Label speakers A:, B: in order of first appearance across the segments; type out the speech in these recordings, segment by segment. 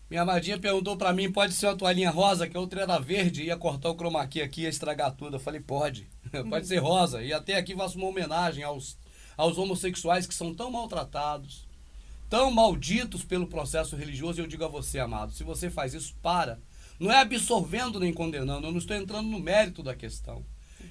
A: Minha amadinha perguntou pra mim, pode ser uma toalhinha rosa, que a outra era verde, ia cortar o chroma key aqui, ia estragar tudo. Eu falei, pode. Pode ser rosa. E até aqui faço uma homenagem aos homossexuais que são tão maltratados, tão malditos pelo processo religioso. E eu digo a você, amado, se você faz isso, para. Não é absorvendo nem condenando, eu não estou entrando no mérito da questão.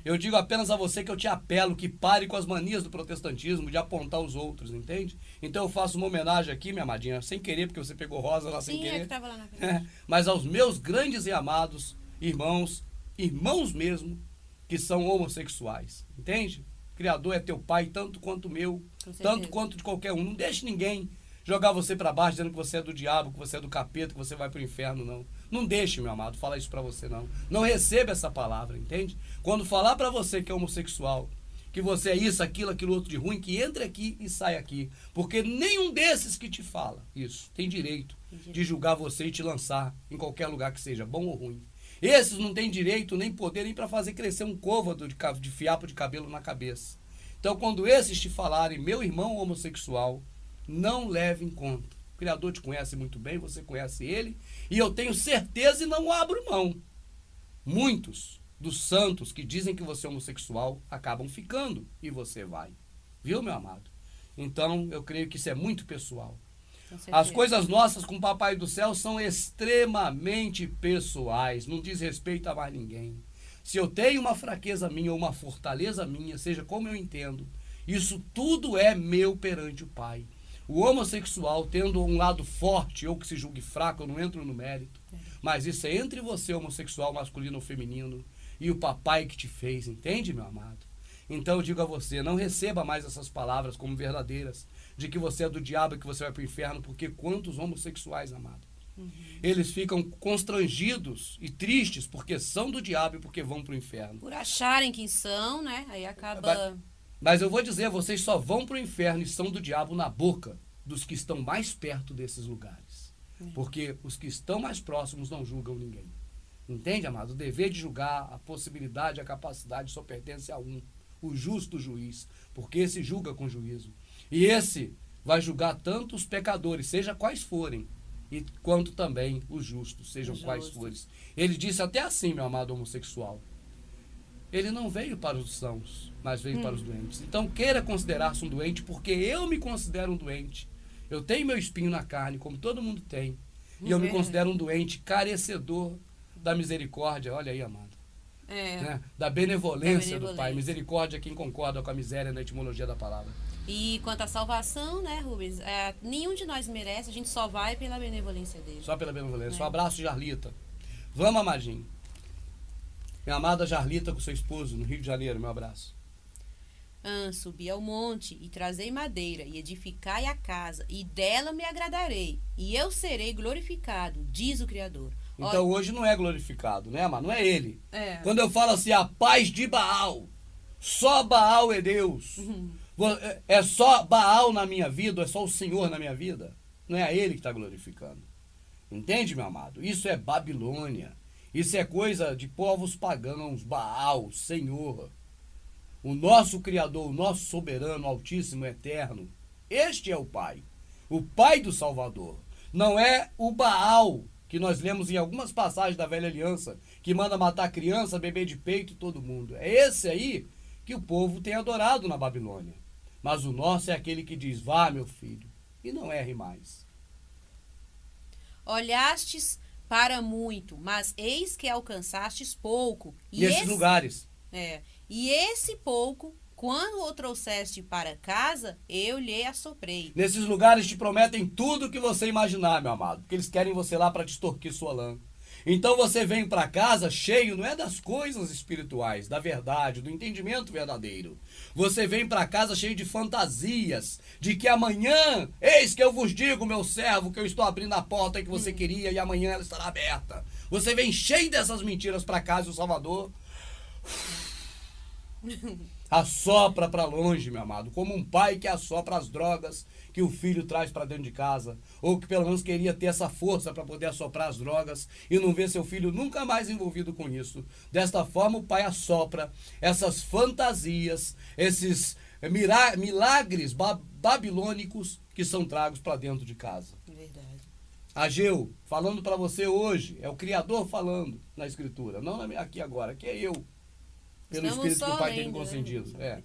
A: Eu digo apenas a você que eu te apelo que pare com as manias do protestantismo, de apontar os outros, entende? Então eu faço uma homenagem aqui, minha amadinha, sem querer, porque você pegou rosa lá sem
B: Sim, é
A: querer.
B: que tava lá na frente.
A: Mas aos meus grandes e amados irmãos, irmãos mesmo, que são homossexuais, entende? O Criador é teu pai, tanto quanto o meu,
B: Com certeza.
A: tanto quanto de qualquer um. Não deixe ninguém jogar você para baixo, dizendo que você é do diabo, que você é do capeta, que você vai pro inferno, não. Não deixe, meu amado, falar isso para você, não. Não receba essa palavra, entende? Quando falar para você que é homossexual, que você é isso, aquilo outro de ruim, que entre aqui e sai aqui. Porque nenhum desses que te fala isso tem direito de julgar você e te lançar em qualquer lugar que seja, bom ou ruim. Esses não têm direito nem poder nem para fazer crescer um côvado de fiapo de cabelo na cabeça. Então, quando esses te falarem, meu irmão homossexual, não leve em conta. O Criador te conhece muito bem, você conhece ele, e eu tenho certeza e não abro mão. Muitos dos santos que dizem que você é homossexual acabam ficando e você vai. Viu, meu amado? Então, eu creio que isso é muito pessoal.
B: Com
A: As
B: certeza.
A: coisas nossas com o Papai do Céu são extremamente pessoais, não diz respeito a mais ninguém. Se eu tenho uma fraqueza minha ou uma fortaleza minha, seja como eu entendo, isso tudo é meu perante o Pai. O homossexual, tendo um lado forte ou que se julgue fraco, eu não entro no mérito, mas isso é entre você, homossexual, masculino ou feminino, e o papai que te fez, entende, meu amado? Então eu digo a você, não receba mais essas palavras como verdadeiras, de que você é do diabo e que você vai para o inferno, porque quantos homossexuais, amado? Eles ficam constrangidos e tristes porque são do diabo e porque vão para o inferno.
B: Por acharem que são, né? Aí acaba...
A: Mas eu vou dizer, vocês só vão para o inferno e são do diabo na boca dos que estão mais perto desses lugares. Porque os que estão mais próximos não julgam ninguém. Entende, amado? O dever de julgar, a possibilidade, a capacidade só pertence a um, o justo juiz, porque esse julga com juízo. E esse vai julgar tanto os pecadores, seja quais forem, e quanto também os justos, sejam quais forem. Ele disse até assim, meu amado homossexual, ele não veio para os sãos, mas veio para os doentes. Então queira considerar-se um doente, porque eu me considero um doente. Eu tenho meu espinho na carne, como todo mundo tem. E eu me considero um doente carecedor da misericórdia. Olha aí, amado. Né? Da benevolência do Pai. Misericórdia é quem concorda com a miséria na etimologia da palavra.
B: E quanto à salvação, né, Rubens? Nenhum de nós merece, a gente só vai pela benevolência dele.
A: Só pela benevolência. Um abraço, Jarlita. Vamos, amadinho. Minha amada Jarlita com seu esposo, no Rio de Janeiro, meu abraço.
B: Subi ao monte e trazei madeira, e edificai a casa, e dela me agradarei, e eu serei glorificado, diz o Criador.
A: Então hoje não é glorificado, né, amado? Não é ele. Quando eu falo assim, a paz de Baal, só Baal é Deus. É só Baal na minha vida, é só o Senhor na minha vida. Não é a ele que está glorificando. Entende, meu amado? Isso é Babilônia. Isso é coisa de povos pagãos, Baal, Senhor. O nosso Criador, o nosso soberano, altíssimo, eterno. Este é o Pai. O Pai do Salvador. Não é o Baal, que nós lemos em algumas passagens da Velha Aliança, que manda matar criança, bebê de peito e todo mundo. É esse aí que o povo tem adorado na Babilônia. Mas o nosso é aquele que diz, vá, meu filho, e não erre mais.
B: Olhastes para muito, mas eis que alcançastes pouco.
A: Nesses lugares.
B: E esse pouco, quando o trouxeste para casa, eu lhe assoprei.
A: Nesses lugares te prometem tudo o que você imaginar, meu amado, porque eles querem você lá para te extorquir sua lã. Então você vem para casa cheio, não é das coisas espirituais, da verdade, do entendimento verdadeiro. Você vem para casa cheio de fantasias, de que amanhã, eis que eu vos digo, meu servo, que eu estou abrindo a porta que você queria e amanhã ela estará aberta. Você vem cheio dessas mentiras para casa e o Salvador assopra para longe, meu amado, como um pai que assopra as drogas que o filho traz para dentro de casa, ou que pelo menos queria ter essa força para poder assoprar as drogas e não ver seu filho nunca mais envolvido com isso. Desta forma, o pai assopra essas fantasias, esses milagres babilônicos que são tragos para dentro de casa.
B: Verdade.
A: Ageu, falando para você hoje, é o Criador falando na Escritura, não aqui agora, aqui é eu, pelo
B: Estamos
A: Espírito que o Pai tem me
B: lendo,
A: concedido.
B: né?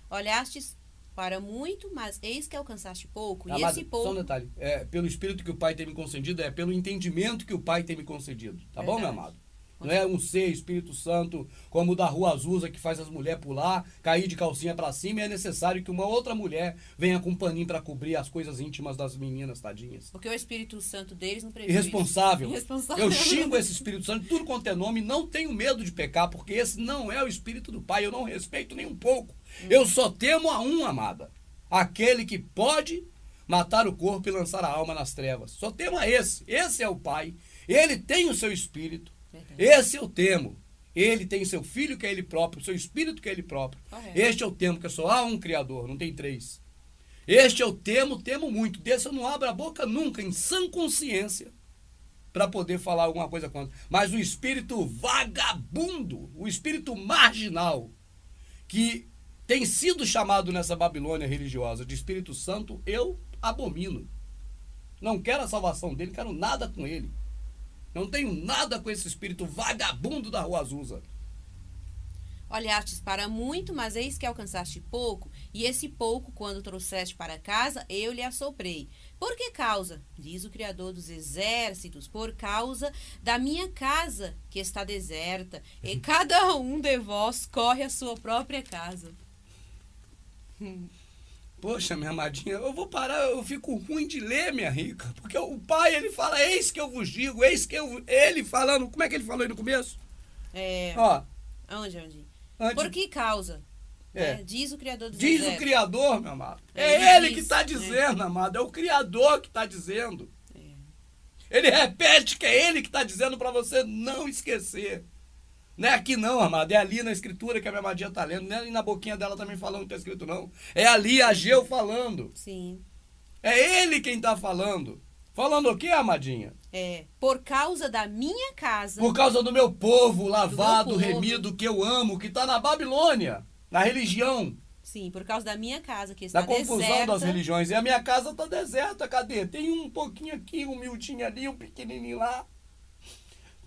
B: Olhastes para muito, mas eis que alcançaste pouco. E
A: Amado,
B: esse pouco...
A: só um detalhe, pelo Espírito que o Pai tem me concedido, é pelo entendimento que o Pai tem me concedido. Tá bom, meu amado? Não é um ser, Espírito Santo, como o da Rua Azusa, que faz as mulheres pular, cair de calcinha pra cima, e é necessário que uma outra mulher venha com um paninho pra cobrir as coisas íntimas das meninas, tadinhas.
B: Porque o Espírito Santo deles não prevê
A: Irresponsável.
B: Irresponsável.
A: Eu xingo esse Espírito Santo, tudo quanto é nome, não tenho medo de pecar, porque esse não é o Espírito do Pai, eu não respeito nem um pouco. Eu só temo a um, amada. Aquele que pode matar o corpo e lançar a alma nas trevas. Só temo a esse. Esse é o Pai. Ele tem o seu Espírito. Esse eu temo. Ele tem seu Filho, que é Ele próprio, seu Espírito, que é Ele próprio.
B: Correto.
A: Este eu temo, que só há um Criador, não tem três. Este eu temo muito. Desse eu não abro a boca nunca, em sã consciência, para poder falar alguma coisa contra. Mas o espírito vagabundo, o espírito marginal, que tem sido chamado nessa Babilônia religiosa de Espírito Santo, eu abomino. Não quero a salvação dele, quero nada com ele. Não tenho nada com esse espírito vagabundo da Rua Azusa.
B: Olhastes para muito, mas eis que alcançaste pouco, e esse pouco, quando trouxeste para casa, eu lhe assoprei. Por que causa? Diz o Criador dos exércitos, por causa da minha casa, que está deserta, e cada um de vós corre a sua própria casa.
A: Poxa, minha amadinha, eu vou parar, eu fico ruim de ler, minha rica, porque o Pai, ele fala, eis que eu vos digo, eis que eu... Ele falando, como é que ele falou aí no começo? Ó,
B: Onde?
A: antes,
B: Por que causa?
A: É.
B: Diz o Criador dos
A: diz
B: exércitos.
A: o Criador, meu amado.
B: Ele
A: É ele
B: diz,
A: que está dizendo, amado, é o Criador que está dizendo.
B: É.
A: Ele repete que é ele que está dizendo para você não esquecer. Não é aqui não, amado, é ali na Escritura que a minha amadinha está lendo, não é ali na boquinha dela também falando que está escrito não. É ali Ageu falando.
B: Sim.
A: É ele quem está falando. Falando o quê, amadinha?
B: Por causa da minha casa.
A: Por causa do meu povo lavado,
B: povo.
A: remido, que eu amo, que está na Babilônia, na religião,
B: Sim, por causa da minha casa, que está
A: na confusão
B: deserta.
A: das religiões. E a minha casa está deserta, cadê? Tem um pouquinho aqui, um miudinho ali, um pequenininho lá.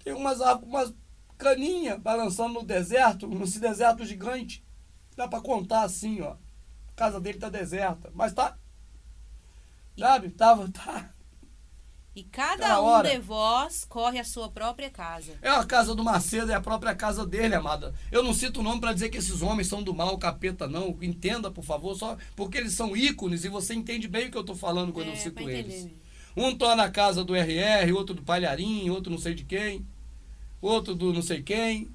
A: Tem umas caninhas balançando no deserto, nesse deserto gigante. Dá para contar assim, ó. A casa dele está deserta, mas tá... Sabe? Tá...
B: E cada
A: Aquela
B: um
A: hora.
B: de vós corre a sua própria casa.
A: É a casa do Macedo, é a própria casa dele, amada. Eu não cito o nome para dizer que esses homens são do mal, capeta, não. Entenda, por favor, só porque eles são ícones e você entende bem o que eu tô falando quando eu cito
B: pra entender
A: eles.
B: mesmo.
A: Um tá na casa do RR, outro do Palharim, outro não sei de quem, outro do não sei quem.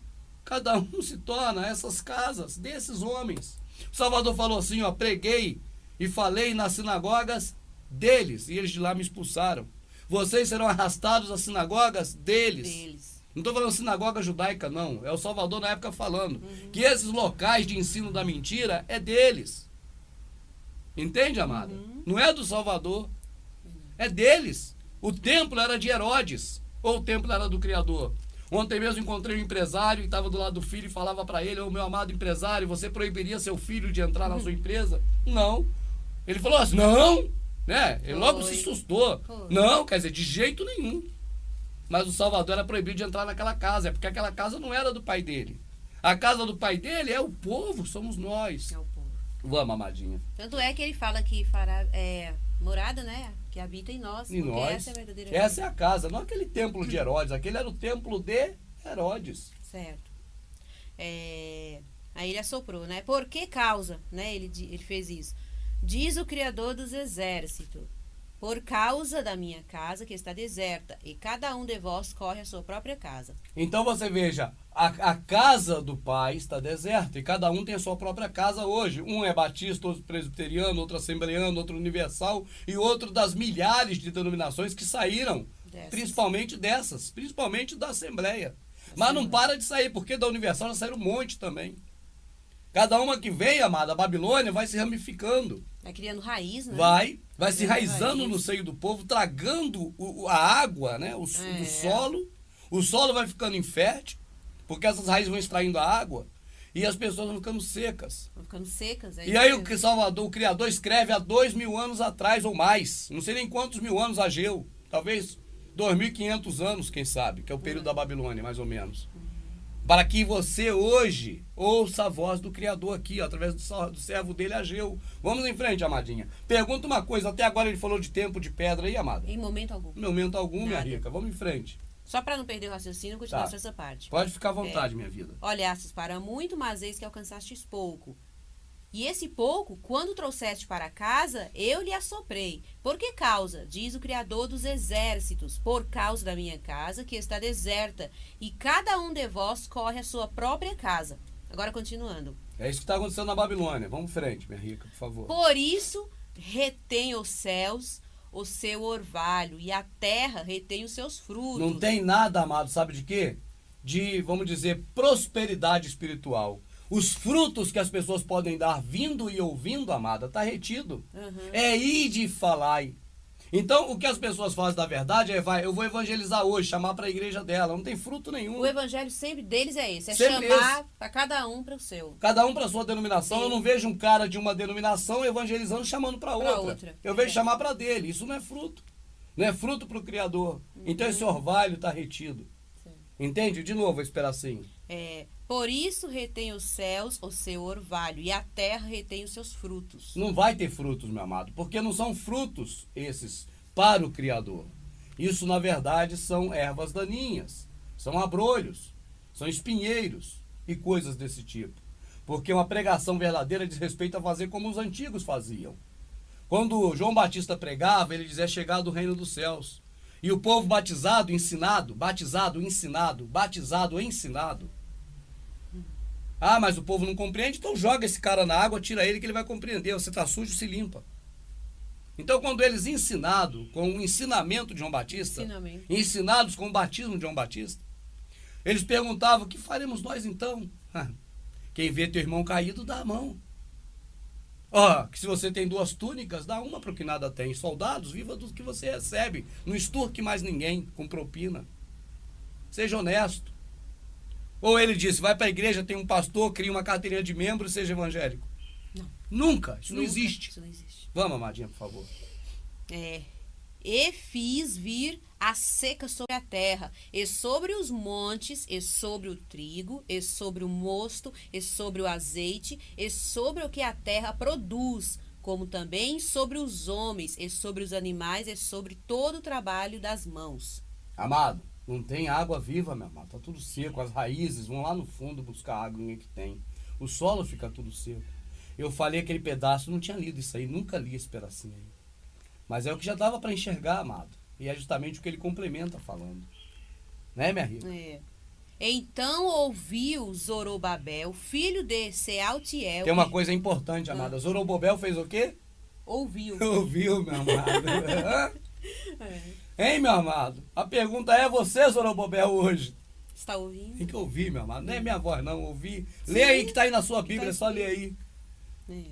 A: Cada um se torna essas casas desses homens. O Salvador falou assim, ó, preguei e falei nas sinagogas deles, e eles de lá me expulsaram. Vocês serão arrastados às sinagogas deles. Não estou falando sinagoga judaica, não. É o Salvador na época falando. Que esses locais de ensino da mentira é deles. Entende, amada? Não é do Salvador. É deles. O templo era de Herodes. Ou o templo era do Criador. Ontem mesmo encontrei um empresário e estava do lado do filho e falava para ele, ô meu amado empresário, você proibiria seu filho de entrar na sua empresa? Não. Ele falou assim, não. Né? Ele logo se assustou. Não, quer dizer, de jeito nenhum. Mas o Salvador era proibido de entrar naquela casa, porque aquela casa não era do pai dele. A casa do pai dele é o povo, somos nós.
B: É o povo.
A: Vamos, amadinha.
B: Tanto é que ele fala que fará morada, né? Que habita em nós.
A: E
B: porque
A: nós,
B: essa é a verdadeira
A: essa é a casa, não aquele templo de Herodes, aquele era o templo de Herodes.
B: Certo. Aí ele assoprou, né? Por que causa, né? Ele fez isso. Diz o Criador dos exércitos, por causa da minha casa que está deserta, e cada um de vós corre a sua própria casa.
A: Então você veja, a casa do pai está deserta, e cada um tem a sua própria casa hoje. Um é batista, outro presbiteriano, outro assembleano, outro universal, e outro das milhares de denominações que saíram, principalmente da Assembleia. Mas não para de sair, porque da Universal já saíram um monte também. Cada uma que vem, amada, a Babilônia vai se ramificando.
B: Vai criando raiz, né?
A: Vai se enraizando no seio do povo, tragando a água, né? O solo. O solo vai ficando infértil, porque essas raízes vão extraindo a água e as pessoas vão ficando secas.
B: Vão ficando secas.
A: E aí o Salvador, o Criador, escreve há 2000 anos atrás ou mais. Não sei nem quantos mil anos, Ageu. talvez 2.500 anos, quem sabe, que é o período da Babilônia, mais ou menos. Para que você hoje ouça a voz do Criador aqui, ó, através do servo dele, Ageu. Vamos em frente, amadinha. Pergunta uma coisa, até agora ele falou de tempo de pedra aí, amada?
B: Em momento algum.
A: Em momento algum, minha
B: Nada.
A: rica. Vamos em frente.
B: Só para não perder o raciocínio, continuar
A: Tá.
B: essa parte.
A: Pode ficar à vontade, minha vida.
B: Olhastes para muito, mas eis que alcançastes pouco. E esse pouco, quando trouxeste para casa, eu lhe assoprei. Por que causa? Diz o Criador dos exércitos. Por causa da minha casa, que está deserta, e cada um de vós corre à sua própria casa. Agora, continuando.
A: É isso que está acontecendo na Babilônia. Vamos em frente, minha rica, por favor.
B: Por isso, retém os céus o seu orvalho, e a terra retém os seus frutos.
A: Não tem nada, amado, sabe de quê? De, vamos dizer, prosperidade espiritual. Os frutos que as pessoas podem dar vindo e ouvindo, amada, está retido.
B: Uhum.
A: É ide e falai. Então, o que as pessoas fazem, na verdade, é, eu vou evangelizar hoje, chamar para a igreja dela. Não tem fruto nenhum.
B: O evangelho sempre deles é esse, é
A: Sempre
B: chamar para cada um para o seu.
A: Cada um para a sua denominação.
B: Sim.
A: Eu não vejo um cara de uma denominação evangelizando, chamando para outra. Eu vejo chamar para dele. Isso não é fruto. Não é fruto para o Criador. Então, esse orvalho está retido.
B: Sim.
A: Entende? De novo, esse pedacinho.
B: Por isso retém os céus o seu orvalho, e a terra retém os seus frutos.
A: Não vai ter frutos, meu amado, porque não são frutos esses para o Criador. Isso, na verdade, são ervas daninhas, são abrolhos, são espinheiros e coisas desse tipo. Porque uma pregação verdadeira diz respeito a fazer como os antigos faziam. Quando João Batista pregava, ele dizia: chegado o reino dos céus. E o povo batizado, ensinado, batizado, ensinado, batizado, ensinado. Ah, mas o povo não compreende, então joga esse cara na água, tira ele que ele vai compreender. Você está sujo, se limpa. Então, quando eles ensinados com o ensinamento de João Batista, ensinados com o batismo de João Batista, eles perguntavam: o que faremos nós então? Quem vê teu irmão caído, dá a mão. Que se você tem 2 túnicas, dá uma para o que nada tem. Soldados, viva do que você recebe. Não esturque mais ninguém com propina. Seja honesto. Ou ele disse: vai para a igreja, tem um pastor, cria uma carteirinha de membro e seja evangélico.
B: Não.
A: Nunca. Isso não existe.
B: Isso não existe.
A: Vamos, amadinha, por favor.
B: E fiz vir a seca sobre a terra, e sobre os montes, e sobre o trigo, e sobre o mosto, e sobre o azeite, e sobre o que a terra produz, como também sobre os homens, e sobre os animais, e sobre todo o trabalho das mãos.
A: Amado, não tem água viva, meu amado. Tá tudo seco, as raízes vão lá no fundo buscar a água que tem. O solo fica tudo seco. Eu falei aquele pedaço, não tinha lido isso aí, nunca li esse pedacinho aí. Mas é o que já dava para enxergar, amado. E é justamente o que ele complementa falando. Né, minha rica?
B: Então ouviu Zorobabel, filho de Sealtiel.
A: Tem uma coisa importante, amada. Zorobabel fez o quê?
B: Ouviu.
A: Ouviu, meu amado. Hein, meu amado? A pergunta é: você, Zorobabel, hoje?
B: Está ouvindo?
A: Tem que ouvir, meu amado. Não é minha voz, não. Ouvir. Lê aí que está aí na sua Bíblia, só lê aí.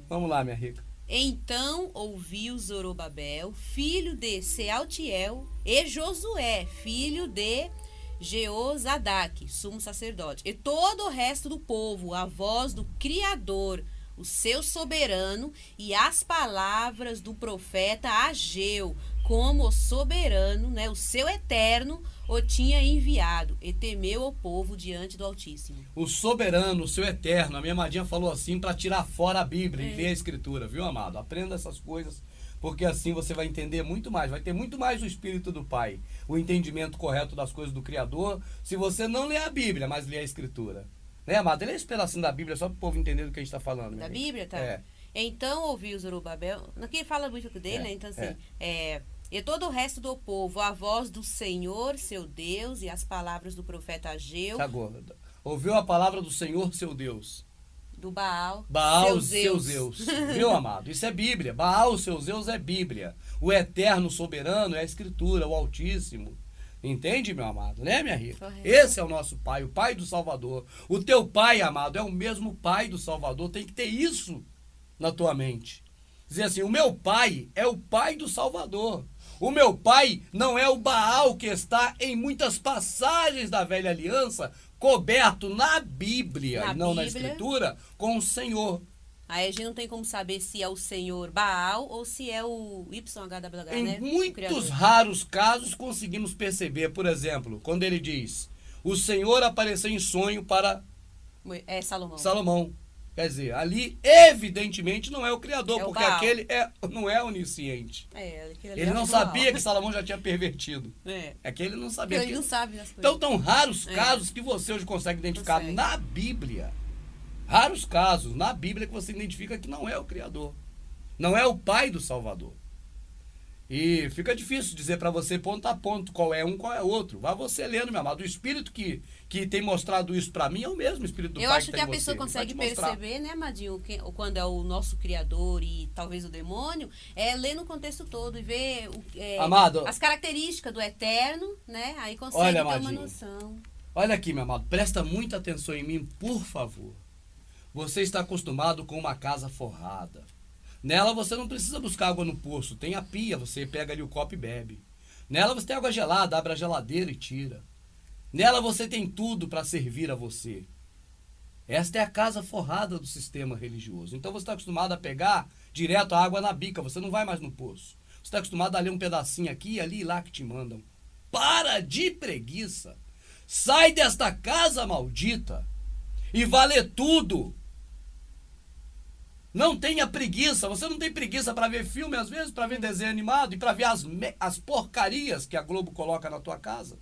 A: Vamos lá, minha rica.
B: Então ouviu Zorobabel, filho de Sealtiel, e Josué, filho de Jeozadaque, sumo sacerdote, e todo o resto do povo, a voz do Criador, o seu soberano, e as palavras do profeta Ageu, como o soberano, né, o seu eterno, o tinha enviado, e temeu o povo diante do Altíssimo.
A: O soberano, o seu eterno, a minha amadinha falou assim para tirar fora a Bíblia e ler a Escritura, viu, amado? Aprenda essas coisas, porque assim você vai entender muito mais, vai ter muito mais o Espírito do Pai, o entendimento correto das coisas do Criador, se você não ler a Bíblia, mas ler a Escritura. Né, amado? Lê esse pedacinho da Bíblia só para o povo entender do que a gente está falando.
B: Da Bíblia, tá? Então ouviu Zorobabel, aqui fala muito dele, né? Então assim, e todo o resto do povo, a voz do Senhor, seu Deus, e as palavras do profeta Ageu.
A: Ouviu a palavra do Senhor, seu Deus.
B: Do Baal,
A: seu Zeus. Viu, amado? Isso é Bíblia. Baal, seu Zeus, é Bíblia. O eterno soberano é a Escritura, o Altíssimo. Entende, meu amado? Né, minha rica?
B: Correto.
A: Esse é o nosso Pai, o Pai do Salvador. O teu Pai, amado, é o mesmo Pai do Salvador. Tem que ter isso na tua mente. Dizer assim: o meu Pai é o Pai do Salvador. O meu Pai não é o Baal que está em muitas passagens da Velha Aliança, coberto na Bíblia e não na Escritura, com o Senhor.
B: Aí a gente não tem como saber se é o senhor Baal ou se é o YHWH, né?
A: Em muitos raros casos conseguimos perceber, por exemplo, quando ele diz: o Senhor apareceu em sonho para
B: Salomão.
A: Salomão. Quer dizer, ali evidentemente não é o Criador,
B: É o
A: porque
B: Baal.
A: aquele não é onisciente.
B: Aquele ali
A: Ele
B: é
A: não
B: o Baal.
A: sabia que Salomão já tinha pervertido. É que ele não sabia.
B: Ele não sabe das coisas.
A: Então, tão raros casos que você hoje consegue identificar
B: Consegue.
A: na Bíblia. Raros casos na Bíblia que você identifica que não é o Criador. Não é o Pai do Salvador. E fica difícil dizer para você ponto a ponto qual é um, qual é outro. Vá você lendo, meu amado. O Espírito que tem mostrado isso para mim é o mesmo Espírito do
B: Eu
A: Pai
B: acho que a pessoa consegue perceber, né, Madinho, quando é o nosso Criador e talvez o demônio, ler no contexto todo e ver
A: Amado,
B: as características do eterno, né? Aí consegue
A: olha,
B: ter uma
A: Amadinho,
B: noção.
A: Olha aqui, meu amado. Presta muita atenção em mim, por favor. Você está acostumado com uma casa forrada. Nela você não precisa buscar água no poço. Tem a pia, você pega ali o copo e bebe. Nela você tem água gelada, abre a geladeira e tira. Nela você tem tudo para servir a você. Esta é a casa forrada do sistema religioso. Então você está acostumado a pegar direto a água na bica. Você não vai mais no poço. Você está acostumado a ler um pedacinho aqui, ali e lá que te mandam. Para de preguiça. Sai desta casa maldita e vá ler tudo. Não tenha preguiça. Você não tem preguiça para ver filme, às vezes, para ver desenho animado e para ver as porcarias que a Globo coloca na tua casa.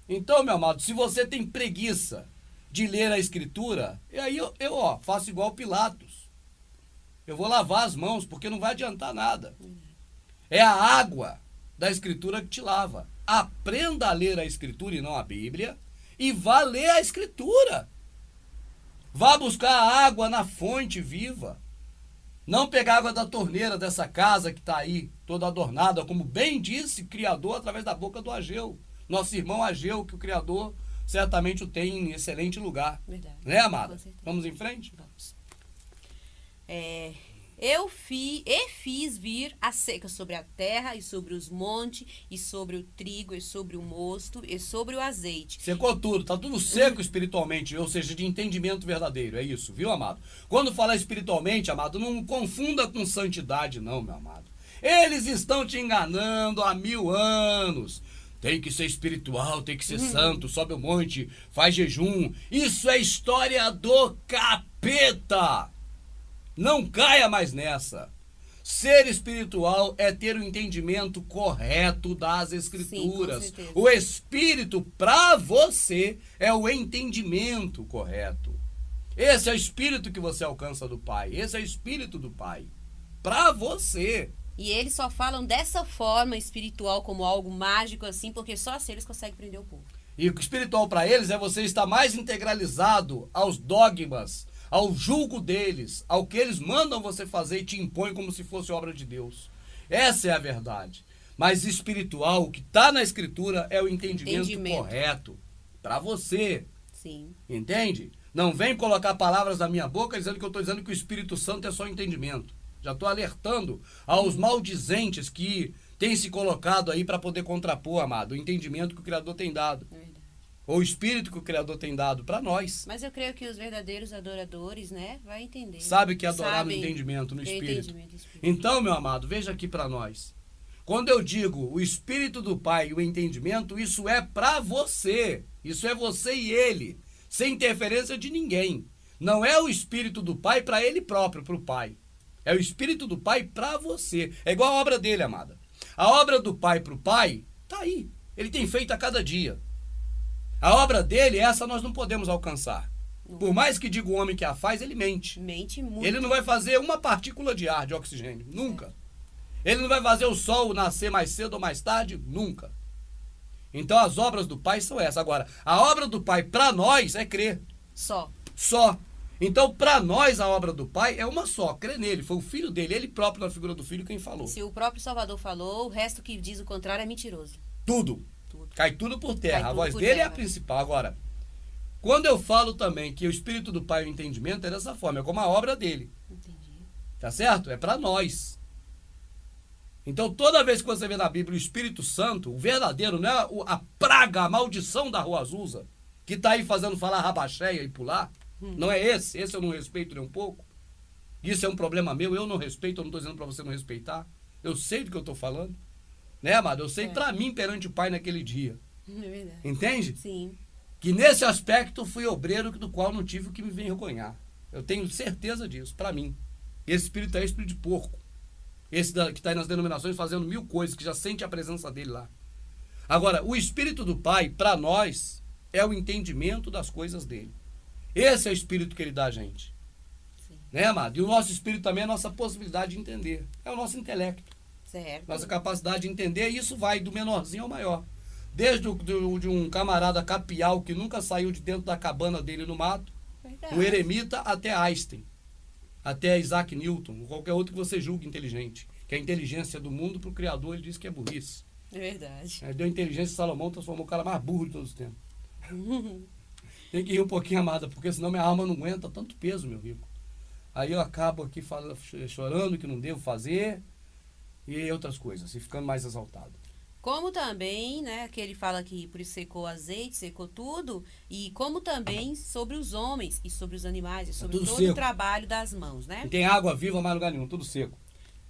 A: Então, meu amado, se você tem preguiça de ler a Escritura, e aí eu faço igual Pilatos. Eu vou lavar as mãos, porque não vai adiantar nada. É a água da Escritura que te lava. Aprenda a ler a Escritura e não a Bíblia, e vá ler a Escritura. Vá buscar a água na fonte viva. Não pegar água da torneira dessa casa que está aí, toda adornada, como bem disse o Criador através da boca do Ageu. Nosso irmão Ageu, que o Criador certamente o tem em excelente lugar.
B: Verdade.
A: Né, amada? Vamos em frente?
B: Vamos. Eu fiz vir a seca sobre a terra e sobre os montes, e sobre o trigo, e sobre o mosto, e sobre o azeite.
A: Secou tudo, tá tudo seco espiritualmente, ou seja, de entendimento verdadeiro, é isso, viu, amado? Quando fala espiritualmente, amado, não confunda com santidade, não, meu amado. Eles estão te enganando há 1000 anos. Tem que ser espiritual, tem que ser santo, sobe o monte, faz jejum. Isso é história do capeta. Não caia mais nessa. Ser espiritual é ter o entendimento correto das Escrituras.
B: Sim, com certeza.
A: O Espírito, para você, é o entendimento correto. Esse é o Espírito que você alcança do Pai. Esse é o Espírito do Pai. Para você.
B: E eles só falam dessa forma espiritual, como algo mágico assim, porque só assim eles conseguem prender o povo.
A: E o espiritual para eles é você estar mais integralizado aos dogmas, ao julgo deles, ao que eles mandam você fazer e te impõem como se fosse obra de Deus. Essa é a verdade. Mas espiritual, o que está na Escritura é o entendimento correto. Para você.
B: Sim.
A: Entende? Não vem colocar palavras na minha boca dizendo que eu estou dizendo que o Espírito Santo é só entendimento. Já estou alertando aos maldizentes que têm se colocado aí para poder contrapor, amado, o entendimento que o Criador tem dado.
B: Verdade.
A: Ou o Espírito que o Criador tem dado para nós.
B: Mas eu creio que os verdadeiros adoradores, né, vai entender.
A: Sabe que adorar no entendimento, no Espírito. Então, meu amado, veja aqui para nós. Quando eu digo o Espírito do Pai e o entendimento, isso é para você. Isso é você e ele, sem interferência de ninguém. Não é o Espírito do Pai para ele próprio, para o Pai. É o Espírito do Pai para você. É igual a obra dele, amada. A obra do Pai para o Pai, tá aí. Ele tem feito a cada dia. A obra dele, essa nós não podemos alcançar. Por mais que diga o homem que a faz, ele mente.
B: Mente muito.
A: Ele não vai fazer uma partícula de ar, de oxigênio. Nunca. Ele não vai fazer o sol nascer mais cedo ou mais tarde. Nunca. Então as obras do Pai são essas. Agora, a obra do Pai para nós é crer.
B: Só.
A: Então, para nós, a obra do Pai é uma só, crer nele. Foi o Filho dele, ele próprio, na figura do Filho, quem falou.
B: Se o próprio Salvador falou, o resto que diz o contrário é mentiroso.
A: Tudo. Cai tudo por terra. A voz dele
B: terra.
A: É a principal. Agora, quando eu falo também que o Espírito do Pai e o entendimento é dessa forma, é como a obra dele.
B: Entendi.
A: Tá certo? É para nós. Então, toda vez que você vê na Bíblia o Espírito Santo, o verdadeiro, não é a praga, a maldição da Rua Azusa, que tá aí fazendo falar rabacheia e pular, não é esse eu não respeito nem um pouco. Isso é um problema meu, eu não respeito, eu não estou dizendo para você não respeitar. Eu sei do que eu estou falando. Né, amado? Eu sei para mim perante o Pai naquele dia.
B: É verdade.
A: Entende?
B: Sim.
A: Que nesse aspecto fui obreiro do qual não tive o que me envergonhar. Eu tenho certeza disso, para mim. Esse espírito é espírito de porco. Esse que está aí nas denominações fazendo 1000 coisas, que já sente a presença dele lá. Agora, o espírito do Pai, para nós, é o entendimento das coisas dele. Esse é o espírito que ele dá a gente.
B: Sim.
A: Né, amado? E o nosso espírito também é a nossa possibilidade de entender. É o nosso intelecto.
B: Certo.
A: Nossa capacidade de entender, e isso vai do menorzinho ao maior. Desde de um camarada capial que nunca saiu de dentro da cabana dele no mato,
B: Verdade.
A: o eremita, até Einstein, até Isaac Newton, ou qualquer outro que você julgue inteligente. Que a inteligência do mundo, para o Criador, ele diz que é burrice.
B: É verdade.
A: Deu a inteligência de Salomão, transformou o cara mais burro de todos os tempos. Tem que rir um pouquinho, amada, porque senão minha alma não aguenta tanto peso, meu rico. Aí eu acabo aqui chorando que não devo fazer, e outras coisas, e ficando mais exaltado.
B: Como também, né, que ele fala que por isso secou o azeite, secou tudo, e como também sobre os homens e sobre os animais, e sobre todo
A: seco.
B: o trabalho das mãos, né?
A: Não tem água viva mais lugar nenhum, tudo seco.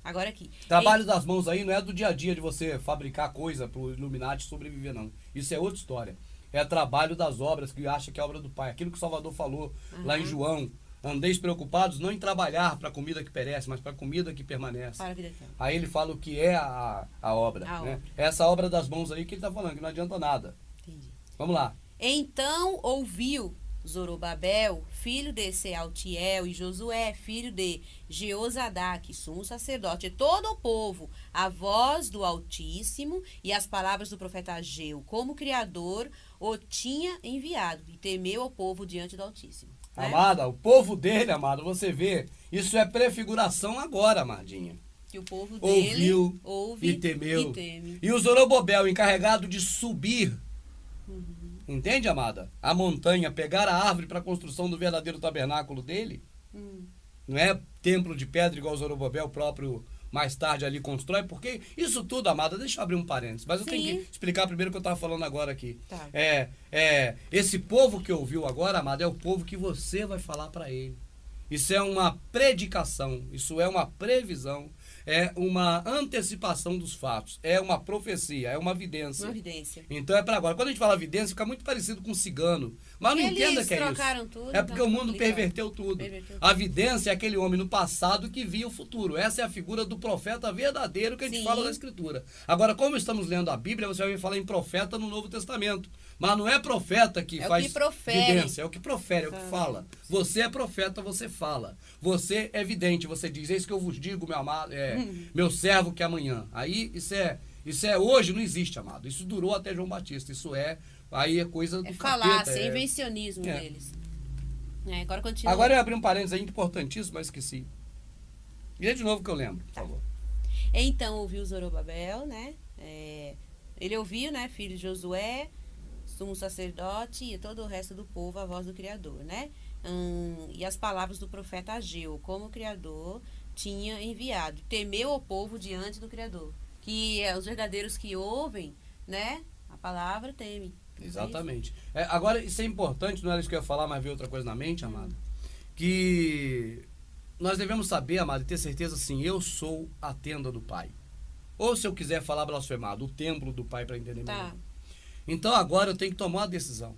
B: Agora aqui.
A: Trabalho das mãos aí não é do dia a dia de você fabricar coisa para o Illuminati sobreviver, não. Isso é outra história. É trabalho das obras, que acha que é obra do Pai. Aquilo que o Salvador falou lá em João. Andeis preocupados não em trabalhar para a comida que perece, mas para a comida que permanece.
B: Para a vida eterna.
A: Aí ele fala o que é a obra.
B: A
A: Né?
B: obra.
A: É essa obra das mãos aí que ele está falando, que não adianta nada.
B: Entendi.
A: Vamos lá.
B: Então ouviu Zorobabel, filho de Sealtiel, e Josué, filho de Jeozadaque, sumo sacerdote, e todo o povo, a voz do Altíssimo e as palavras do profeta Ageu, como Criador o tinha enviado, e temeu o povo diante do Altíssimo. Né?
A: Amada, o povo dele, amado, você vê, isso é prefiguração agora, amadinha.
B: Que o povo dele
A: Ouviu
B: ouve
A: e temeu.
B: e teme.
A: E o Zorobabel, encarregado de subir, entende, amada? A montanha, pegar a árvore para a construção do verdadeiro tabernáculo dele. Não é templo de pedra igual o Zorobabel próprio mais tarde ali constrói, porque isso tudo, amada, deixa eu abrir um parênteses, mas eu tenho que explicar primeiro o que eu estava falando agora aqui.
B: Tá.
A: Esse povo que ouviu agora, amada, é o povo que você vai falar para ele. Isso é uma predicação, isso é uma previsão, é uma antecipação dos fatos, é uma profecia, é uma vidência.
B: Uma evidência.
A: Então é para agora. Quando a gente fala vidência, fica muito parecido com cigano. Mas não
B: Eles
A: entenda que é
B: trocaram
A: isso.
B: tudo,
A: É porque o mundo
B: complicado.
A: perverteu tudo.
B: Perverteu
A: A vidência é aquele homem no passado que via o futuro. Essa é a figura do profeta verdadeiro que a gente
B: Sim.
A: fala na Escritura. Agora, como estamos lendo a Bíblia, você vai ver falar em profeta no Novo Testamento. Mas não é profeta que
B: É o
A: faz
B: que profere.
A: vidência, é o que profere, é o que fala. Você é profeta, você fala. Você é vidente, você diz, eis que eu vos digo, meu amado, meu servo que é amanhã. Aí isso é hoje, não existe, amado. Isso durou até João Batista. Aí é coisa do
B: É
A: capeta.
B: falácia, é invencionismo deles. Agora continua.
A: Agora eu abri um parênteses aí importantíssimo, mas esqueci. E é de novo que eu lembro, por favor.
B: Então ouviu Zorobabel, né? Ele ouviu, né? Filho de Josué, sumo sacerdote e todo o resto do povo, a voz do Criador, né? E as palavras do profeta Ageu, como o Criador tinha enviado. Temeu o povo diante do Criador. Que os verdadeiros que ouvem, né? A palavra temem.
A: Exatamente. Agora, isso é importante, não era isso que eu ia falar, mas veio outra coisa na mente, amado. Que nós devemos saber, amado, e ter certeza assim, eu sou a tenda do Pai. Ou se eu quiser falar blasfemado, o templo do Pai, para entender melhor. Então agora eu tenho que tomar uma decisão.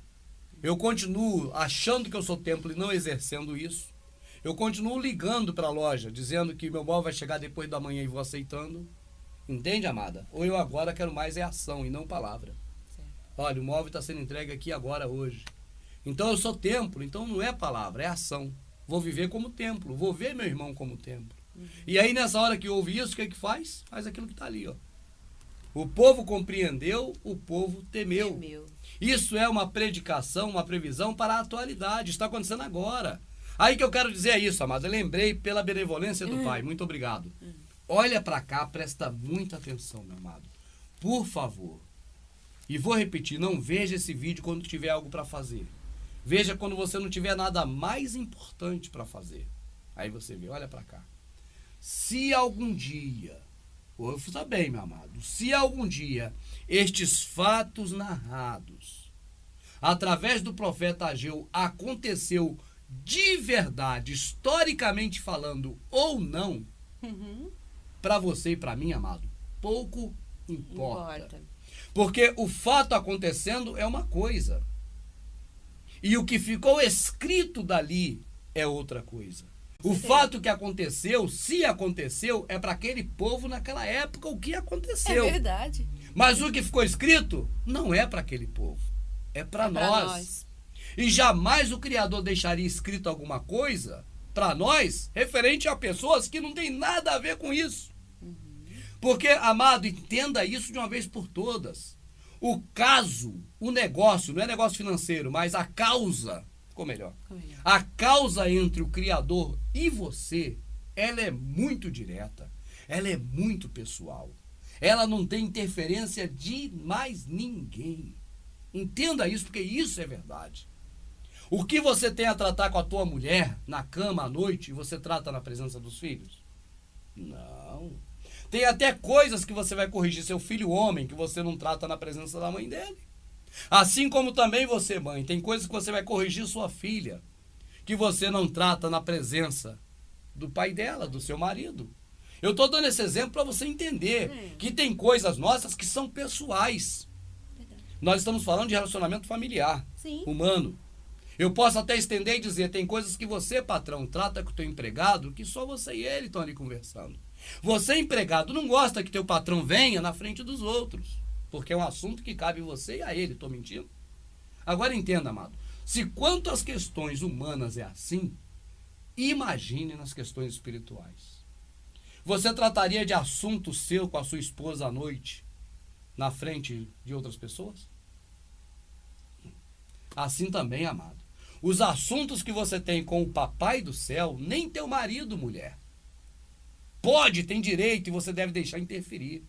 A: Eu continuo achando que eu sou templo e não exercendo isso. Eu continuo ligando para a loja, dizendo que meu móvel vai chegar depois da manhã e vou aceitando. Entende, amada? Ou eu agora quero mais ação e não palavra.
B: Certo.
A: Olha, o móvel está sendo entregue aqui agora, hoje. Então eu sou templo, então não é palavra, é ação. Vou viver como templo, vou ver meu irmão como templo. E aí nessa hora que ouve isso, o que é que faz? Faz aquilo que está ali, ó. O povo compreendeu, o povo temeu. Isso é uma predicação, uma previsão para a atualidade. Está acontecendo agora. Aí que eu quero dizer é isso, amado. Eu lembrei pela benevolência do Pai. Muito obrigado. Olha para cá, presta muita atenção, meu amado. Por favor. E vou repetir, não veja esse vídeo quando tiver algo para fazer. Veja quando você não tiver nada mais importante para fazer. Aí você vê, olha para cá. Se algum dia, ouça bem, meu amado, se algum dia estes fatos narrados através do profeta Ageu aconteceu de verdade, historicamente falando ou não, para você e para mim, amado, pouco importa. Porque o fato acontecendo é uma coisa. E o que ficou escrito dali é outra coisa. O fato que aconteceu, se aconteceu, é para aquele povo naquela época o que aconteceu.
B: É verdade.
A: Mas o que ficou escrito não é para aquele povo. É para nós. E jamais o Criador deixaria escrito alguma coisa para nós referente a pessoas que não tem nada a ver com isso. Porque, amado, entenda isso de uma vez por todas. O caso, o negócio, não é negócio financeiro, mas a causa, ficou melhor. A causa entre o Criador e você, ela é muito direta. Ela é muito pessoal. Ela não tem interferência de mais ninguém. Entenda isso, porque isso é verdade. O que você tem a tratar com a tua mulher na cama à noite, você trata na presença dos filhos? Não. Tem até coisas que você vai corrigir seu filho homem, que você não trata na presença da mãe dele. Assim como também você, mãe, tem coisas que você vai corrigir sua filha, que você não trata na presença do pai dela, do seu marido. Eu estou dando esse exemplo para você entender que tem coisas nossas que são pessoais. Nós estamos falando de relacionamento familiar, humano. Eu posso até estender e dizer, tem coisas que você, patrão, trata com o teu empregado, que só você e ele estão ali conversando. Você, empregado, não gosta que teu patrão venha na frente dos outros, porque é um assunto que cabe você e a ele. Estou mentindo? Agora entenda, amado. Se quanto às questões humanas é assim, imagine nas questões espirituais. Você trataria de assunto seu com a sua esposa à noite, na frente de outras pessoas? Assim também, amado. Os assuntos que você tem com o papai do céu, nem teu marido, mulher. Pode, tem direito e você deve deixar interferir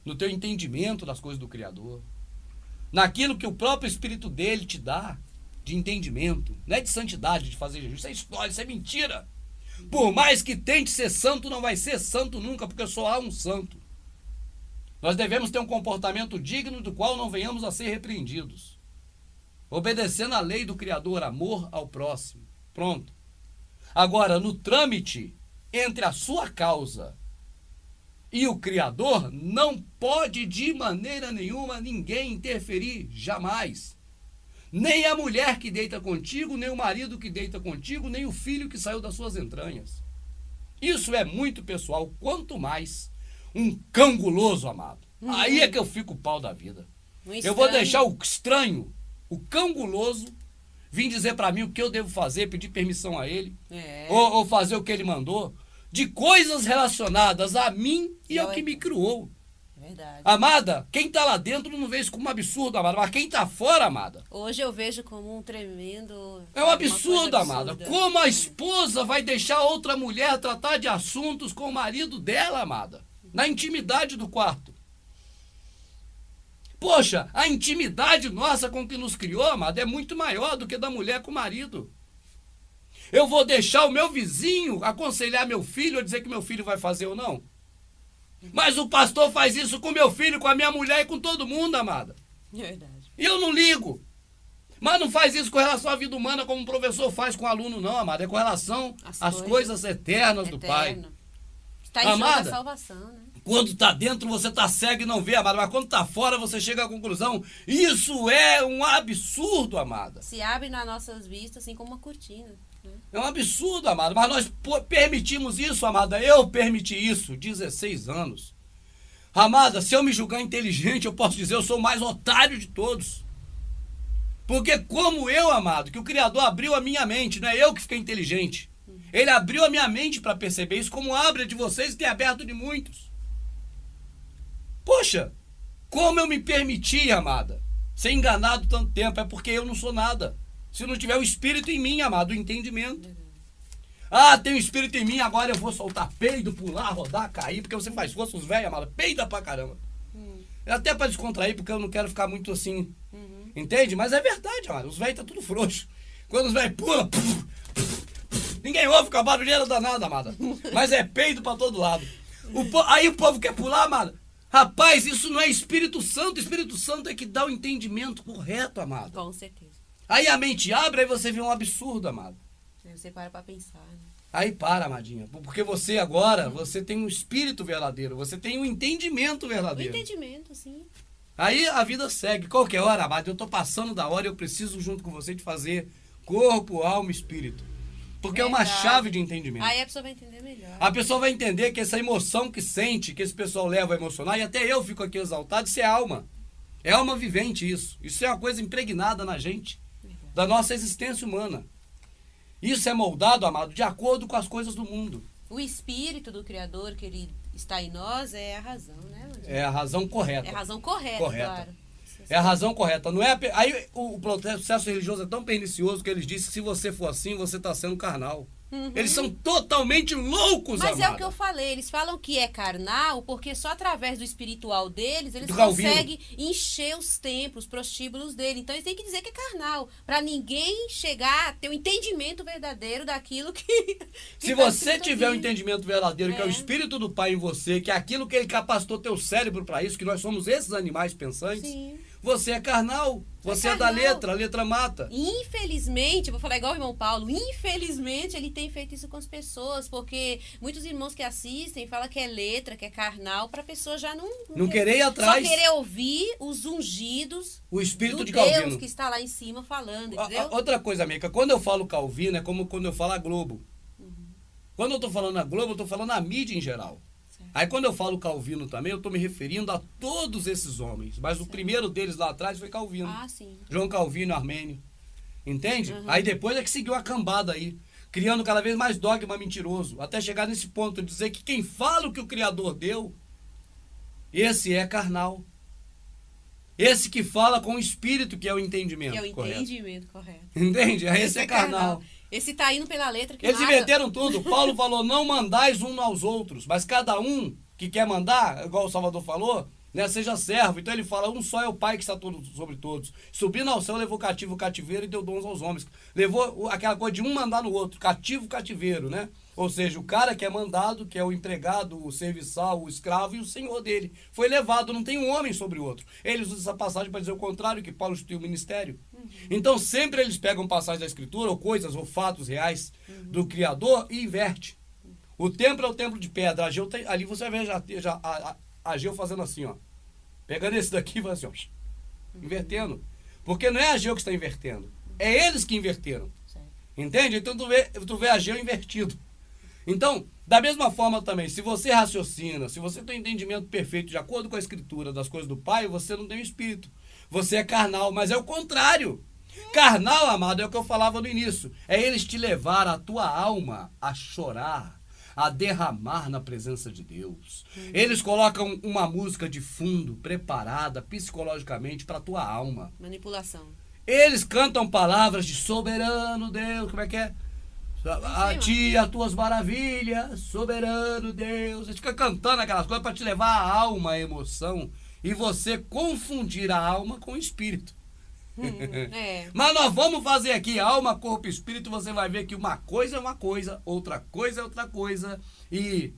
A: no teu entendimento das coisas do Criador, naquilo que o próprio Espírito dele te dá de entendimento, não é de santidade, de fazer jejum, isso é história, isso é mentira. Por mais que tente ser santo, não vai ser santo nunca, porque só há um santo. Nós devemos ter um comportamento digno do qual não venhamos a ser repreendidos, obedecendo a lei do Criador, amor ao próximo. Pronto. Agora, no trâmite entre a sua causa e o Criador, não pode de maneira nenhuma ninguém interferir, jamais. Nem a mulher que deita contigo, nem o marido que deita contigo, nem o filho que saiu das suas entranhas. Isso é muito pessoal, quanto mais um cão guloso, amado. Aí é que eu fico pau da vida. Eu vou deixar o estranho, o cão guloso, vir dizer para mim o que eu devo fazer, pedir permissão a ele, ou fazer o que ele mandou, de coisas relacionadas a mim e ao que me criou.
B: É verdade.
A: Amada, quem está lá dentro não vê isso como um absurdo, amada, mas quem está fora, amada...
B: Hoje eu vejo como um tremendo...
A: É um absurdo, amada. Como a esposa vai deixar outra mulher tratar de assuntos com o marido dela, amada? Na intimidade do quarto. Poxa, a intimidade nossa com o que nos criou, amada, é muito maior do que da mulher com o marido. Eu vou deixar o meu vizinho aconselhar meu filho ou dizer que meu filho vai fazer ou não? Mas o pastor faz isso com meu filho, com a minha mulher e com todo mundo, amada.
B: É verdade.
A: E eu não ligo. Mas não faz isso com relação à vida humana como o professor faz com o aluno, não, amada. É com relação às coisas eternas do Pai.
B: Está em jogo a salvação, né?
A: Quando está dentro, você está cego e não vê, amada. Mas quando está fora, você chega à conclusão. Isso é um absurdo, amada.
B: Se abre nas nossas vistas, assim como uma cortina. Né?
A: É um absurdo, amada. Mas nós permitimos isso, amada. Eu permiti isso, 16 anos. Amada, se eu me julgar inteligente, eu posso dizer, eu sou o mais otário de todos. Porque como eu, amado, que o Criador abriu a minha mente, não é eu que fiquei inteligente. Ele abriu a minha mente para perceber isso, como abre a de vocês e tem aberto de muitos. Poxa, como eu me permiti, amada, ser enganado tanto tempo? É porque eu não sou nada. Se não tiver o Espírito em mim, amado, o entendimento. Ah, tem o Espírito em mim, agora eu vou soltar peido, pular, rodar, cair, porque você faz força, os velhos, amada, peida pra caramba. É até pra descontrair, porque eu não quero ficar muito assim, entende? Mas é verdade, amada, os velhos tá tudo frouxo. Quando os velhos pulam, ninguém ouve com a barulheira danada, amada. Mas é peido pra todo lado. Aí o povo quer pular, amada. Rapaz, isso não é Espírito Santo. O Espírito Santo é que dá o entendimento correto, amado.
B: Com certeza.
A: Aí a mente abre, aí você vê um absurdo, amado.
B: Aí você para pensar, né?
A: Aí para, amadinha. Porque você agora, você tem um espírito verdadeiro, você tem um entendimento
B: O
A: verdadeiro.
B: entendimento, sim.
A: Aí a vida segue. Qualquer hora, amado, eu tô passando da hora e eu preciso, junto com você, de fazer corpo, alma e espírito. Porque é uma
B: Verdade.
A: chave de entendimento.
B: Aí a pessoa vai entender melhor.
A: A pessoa vai entender que essa emoção que sente, que esse pessoal leva a emocionar, e até eu fico aqui exaltado, isso é alma. É alma vivente isso. Isso é uma coisa impregnada na gente, da nossa existência humana. Isso é moldado, amado, de acordo com as coisas do mundo.
B: O espírito do Criador que ele está em nós é a razão, né, Mandinha?
A: É a razão correta.
B: É a razão correta,
A: Correta.
B: claro.
A: É a razão correta. Não é Aí o processo religioso é tão pernicioso que eles dizem que se você for assim, você está sendo carnal.
B: Uhum.
A: Eles são totalmente loucos,
B: Mas
A: amado.
B: é o que eu falei, eles falam que é carnal porque só através do espiritual deles eles
A: Do Calvino.
B: conseguem encher os templos, os prostíbulos dele. Então eles têm que dizer que é carnal, para ninguém chegar a ter o entendimento verdadeiro daquilo que
A: Se
B: tá
A: você
B: escrito
A: tiver o
B: ali.
A: entendimento verdadeiro, que é o
B: É.
A: Espírito do Pai em você, que é aquilo que ele capacitou teu cérebro para isso, que nós somos esses animais pensantes,
B: Sim.
A: você é carnal. Você é da
B: carnal.
A: letra, a letra mata.
B: Infelizmente, vou falar igual o irmão Paulo, infelizmente ele tem feito isso com as pessoas, porque muitos irmãos que assistem falam que é letra, que é carnal, para a pessoa já
A: Não querer ir atrás.
B: Só querer ouvir os ungidos
A: O Espírito
B: do
A: de
B: Deus
A: Calvino.
B: que está lá em cima falando, entendeu?
A: Outra coisa, amiga, quando eu falo Calvino, é como quando eu falo a Globo. Quando eu tô falando a Globo, eu tô falando a mídia em geral.
B: Certo.
A: Aí quando eu falo Calvino também, eu tô me referindo a todos esses homens. Mas o primeiro deles lá atrás foi Calvino.
B: Ah, sim.
A: João Calvino, Armênio. Entende?
B: Uhum.
A: Aí depois é que seguiu a cambada aí, criando cada vez mais dogma mentiroso, até chegar nesse ponto de dizer que quem fala o que o Criador deu, esse é carnal. Esse que fala com o espírito, que é o entendimento
B: Que é o
A: correto.
B: entendimento correto.
A: Entende? Aí esse é carnal.
B: Esse tá indo pela letra que
A: Eles
B: mata.
A: inverteram tudo. Paulo falou, não mandais uns aos outros, mas cada um que quer mandar, igual o Salvador falou, né, seja servo. Então ele fala, um só é o Pai que está sobre todos. Subindo ao céu, levou cativo o cativeiro e deu dons aos homens. Levou aquela coisa de um mandar no outro, cativo o cativeiro, né? Ou seja, o cara que é mandado, que é o empregado, o serviçal, o escravo e o senhor dele. Foi levado, não tem um homem sobre o outro. Eles usam essa passagem para dizer o contrário, que Paulo instituiu o ministério. Então sempre eles pegam passagens da Escritura, ou coisas, ou fatos reais do Criador e inverte. O templo é o templo de pedra. Ageu ali você vai ver Ageu fazendo assim, ó. Pegando esse daqui e fazendo assim, ó. Invertendo. Porque não é Ageu que está invertendo. É eles que inverteram.
B: Certo.
A: Entende? Então tu vê Ageu invertido. Então, da mesma forma também, se você raciocina, se você tem um entendimento perfeito de acordo com a Escritura das coisas do Pai, você não tem o Espírito. Você é carnal, mas é o contrário. Carnal, amado, é o que eu falava no início. É eles te levar a tua alma a chorar, a derramar na presença de Deus. Eles colocam uma música de fundo preparada psicologicamente para a tua alma.
B: Manipulação.
A: Eles cantam palavras de soberano Deus, como é que é? A ti, as tuas maravilhas, soberano Deus. Eles ficam cantando aquelas coisas para te levar a alma, a emoção, e você confundir a alma com o espírito.
B: É.
A: Mas nós vamos fazer aqui alma, corpo e espírito. Você vai ver que uma coisa é uma coisa, outra coisa é outra coisa. E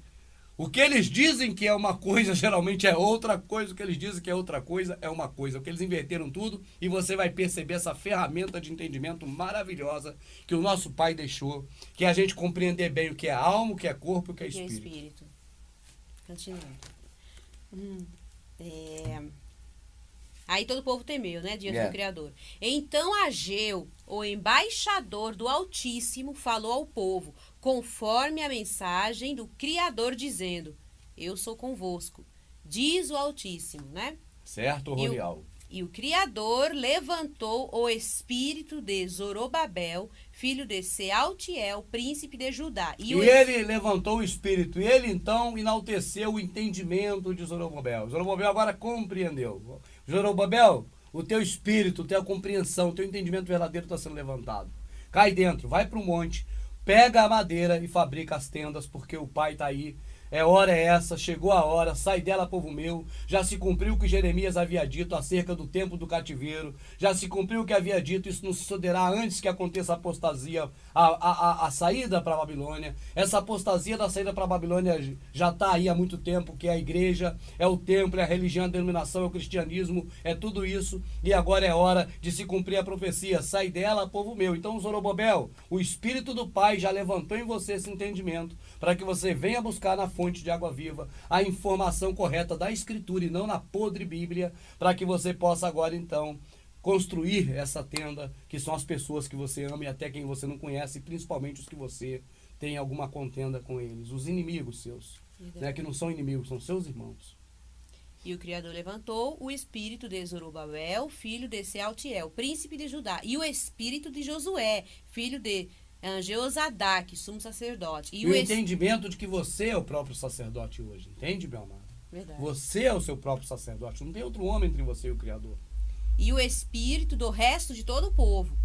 A: o que eles dizem que é uma coisa, geralmente é outra coisa. O que eles dizem que é outra coisa, é uma coisa. O que eles inverteram tudo. E você vai perceber essa ferramenta de entendimento maravilhosa que o nosso Pai deixou. Que é a gente compreender bem o que é alma, o que é corpo e o que é
B: Que é
A: espírito.
B: espírito. Continuando. Aí todo o povo temeu, né, diante do Criador. Então Ageu, o embaixador do Altíssimo, falou ao povo, conforme a mensagem do Criador, dizendo, eu sou convosco, diz o Altíssimo, né?
A: Certo, Ronial?
B: E o Criador levantou o espírito de Zorobabel, filho de Sealtiel, príncipe de Judá.
A: E ele levantou o espírito. E ele, então, enalteceu o entendimento de Zorobabel. Zorobabel agora compreendeu. Zorobabel, o teu espírito, a tua compreensão, o teu entendimento verdadeiro está sendo levantado. Cai dentro, vai para o monte, pega a madeira e fabrica as tendas, porque o Pai está aí hora é essa, chegou a hora, sai dela, povo meu. Já se cumpriu o que Jeremias havia dito acerca do tempo do cativeiro. Já se cumpriu o que havia dito, isso não sucederá antes que aconteça a apostasia, a saída para a Babilônia. Essa apostasia da saída para a Babilônia já está aí há muito tempo, que é a igreja, é o templo, é a religião, a denominação, é o cristianismo, é tudo isso. E agora é hora de se cumprir a profecia. Sai dela, povo meu. Então, Zorobabel, o Espírito do Pai já levantou em você esse entendimento, para que você venha buscar na fonte de água viva a informação correta da Escritura e não na podre Bíblia, para que você possa agora então construir essa tenda, que são as pessoas que você ama e até quem você não conhece, principalmente os que você tem alguma contenda com eles, os inimigos seus, né, que não são inimigos, são seus irmãos.
B: E o Criador levantou o espírito de Zorobabel, filho de Sealtiel, príncipe de Judá, e o espírito de Josué, filho de Jeozadak, sumo sacerdote.
A: E o entendimento de que você é o próprio sacerdote hoje, entende, meu amado?
B: Verdade.
A: Você é o seu próprio sacerdote, não tem outro homem entre você e o Criador.
B: E o espírito do resto de todo o povo.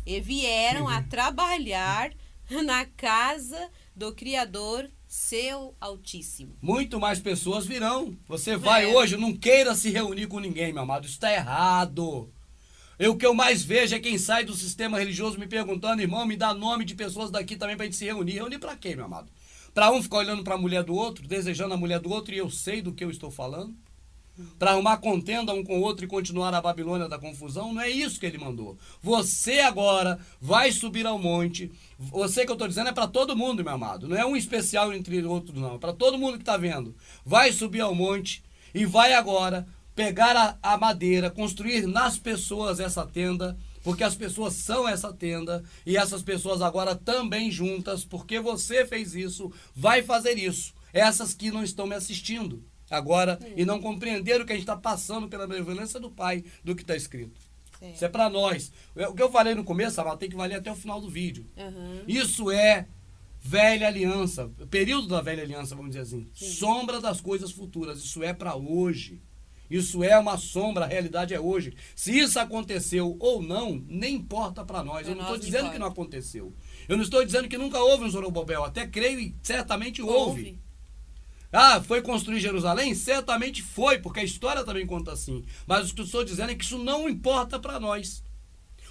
B: E vieram a trabalhar na casa do Criador, seu Altíssimo.
A: Muito mais pessoas virão. Você vai hoje, não queira se reunir com ninguém, meu amado, isso está errado. O que eu mais vejo é quem sai do sistema religioso me perguntando, irmão, me dá nome de pessoas daqui também pra gente se reunir. Reunir pra quê, meu amado? Pra um ficar olhando pra mulher do outro, desejando a mulher do outro, e eu sei do que eu estou falando? Pra arrumar contenda um com o outro e continuar na Babilônia da confusão? Não é isso que ele mandou. Você agora vai subir ao monte. Você que eu estou dizendo é para todo mundo, meu amado. Não é um especial entre outros, não. É para todo mundo que está vendo. Vai subir ao monte e vai agora pegar a madeira, construir nas pessoas essa tenda, porque as pessoas são essa tenda, e essas pessoas agora também juntas, porque você fez isso, vai fazer isso. Essas que não estão me assistindo agora e não compreenderam o que a gente está passando pela benevolência do Pai, do que está escrito. Isso é para nós. O que eu falei no começo, Amado, tem que valer até o final do vídeo. Isso é velha aliança, período da velha aliança, vamos dizer assim. Sombra das coisas futuras. Isso é para hoje. Isso é uma sombra, a realidade é hoje. Se isso aconteceu ou não, nem importa para nós. Eu não estou dizendo que não aconteceu. Eu não estou dizendo que nunca houve um Zorobabel. Até creio e certamente houve. Ah, foi construir Jerusalém? Certamente foi, porque a história também conta assim. Mas o que eu estou dizendo é que isso não importa para nós.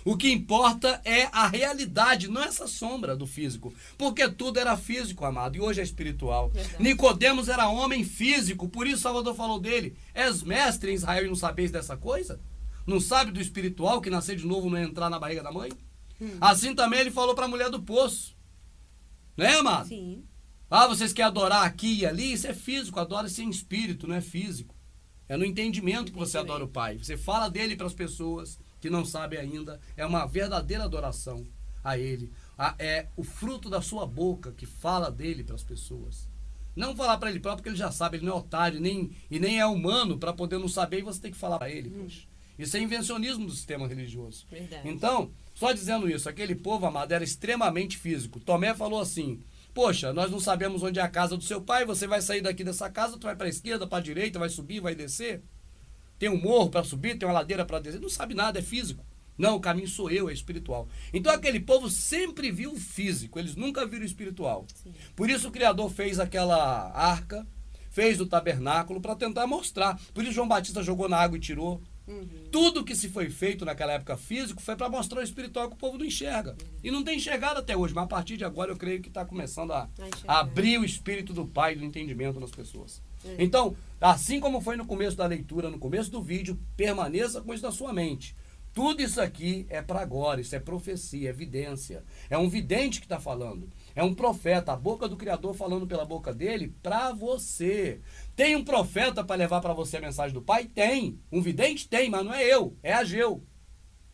A: O que importa é a realidade, não essa sombra do físico. Porque tudo era físico, amado, e hoje é espiritual. Nicodemos era homem físico, por isso Salvador falou dele. És mestre em Israel e não sabeis dessa coisa? Não sabe do espiritual, que nascer de novo não é entrar na barriga da mãe? Assim também ele falou para a mulher do poço. Né, amado?
B: Sim.
A: Ah, vocês querem adorar aqui e ali? Isso é físico, adora-se em espírito, não é físico. É no entendimento que você adora o Pai. Você fala dele para as pessoas que não sabem ainda. É uma verdadeira adoração a ele. É o fruto da sua boca que fala dele para as pessoas. Não falar para ele próprio, porque ele já sabe, ele não é otário e nem é humano para poder não saber e você tem que falar para ele. Poxa. Isso é invencionismo do sistema religioso.
B: Verdade.
A: Então, só dizendo isso, aquele povo, amado, era extremamente físico. Tomé falou assim: poxa, nós não sabemos onde é a casa do seu pai, você vai sair daqui dessa casa, tu vai para a esquerda, para a direita, vai subir, vai descer? Tem um morro para subir, tem uma ladeira para descer, não sabe nada, é físico. Não, o caminho sou eu, é espiritual. Então aquele povo sempre viu o físico, eles nunca viram o espiritual. Sim. Por isso o Criador fez aquela arca, fez o tabernáculo para tentar mostrar. Por isso João Batista jogou na água e tirou. Tudo que se foi feito naquela época físico foi para mostrar o espiritual que o povo não enxerga. E não tem enxergado até hoje, mas a partir de agora eu creio que está começando a abrir o espírito do Pai, do entendimento nas pessoas. Então, assim como foi no começo da leitura, no começo do vídeo, permaneça com isso na sua mente. Tudo isso aqui é para agora, isso é profecia, é evidência. É um vidente que está falando. É um profeta, a boca do Criador falando pela boca dele para você. Tem um profeta para levar para você a mensagem do Pai? Tem. Um vidente? Tem, mas não é eu, é Ageu.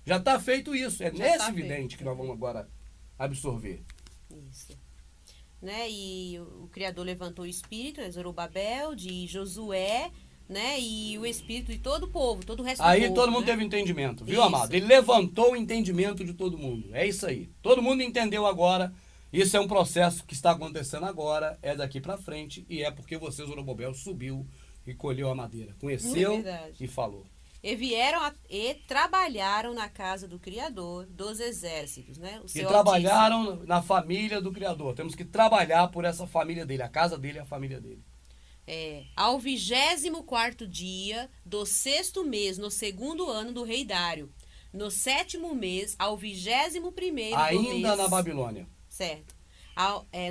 A: Já está feito isso. É nesse vidente que nós vamos agora absorver.
B: Isso. Né? E o Criador levantou o espírito, né? Zorobabel, de Josué, né? E o espírito de todo o povo, todo o resto do povo.
A: Aí todo mundo teve entendimento, viu, amado? Ele levantou o entendimento de todo mundo. É isso aí. Todo mundo entendeu agora. Isso é um processo que está acontecendo agora, é daqui para frente, e é porque você, Zorobabel, subiu e colheu a madeira. Conheceu e falou.
B: E vieram e trabalharam na casa do Criador dos exércitos, né?
A: E trabalharam na família do Criador. Temos que trabalhar por essa família dele, a casa dele e a família dele.
B: Ao 24º dia do 6º mês, no 2º ano do rei Dário. No 7º mês, ao 21º do mês...
A: Ainda na Babilônia.
B: Certo.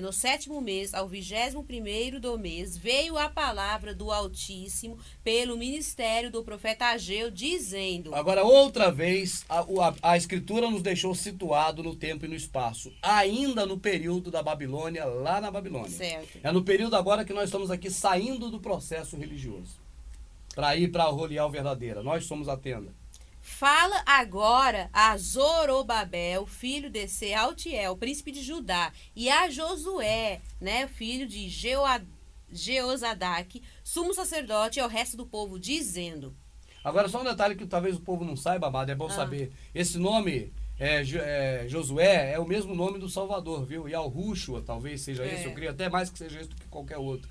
B: No 7º mês, ao 21º do mês, veio a palavra do Altíssimo pelo ministério do profeta Ageu, dizendo...
A: Agora, outra vez, a Escritura nos deixou situado no tempo e no espaço. Ainda no período da Babilônia, lá na Babilônia.
B: Certo.
A: É no período agora que nós estamos aqui saindo do processo religioso. Para ir para a Rolial verdadeira. Nós somos a tenda.
B: Fala agora a Zorobabel, filho de Sealtiel, príncipe de Judá, e a Josué, né, filho de Jeozadak, sumo sacerdote, e ao resto do povo, dizendo...
A: Agora, só um detalhe que talvez o povo não saiba, amado, é bom saber. Esse nome, Josué, é o mesmo nome do Salvador, viu? Yahushua, talvez seja esse, eu creio até mais que seja esse do que qualquer outro.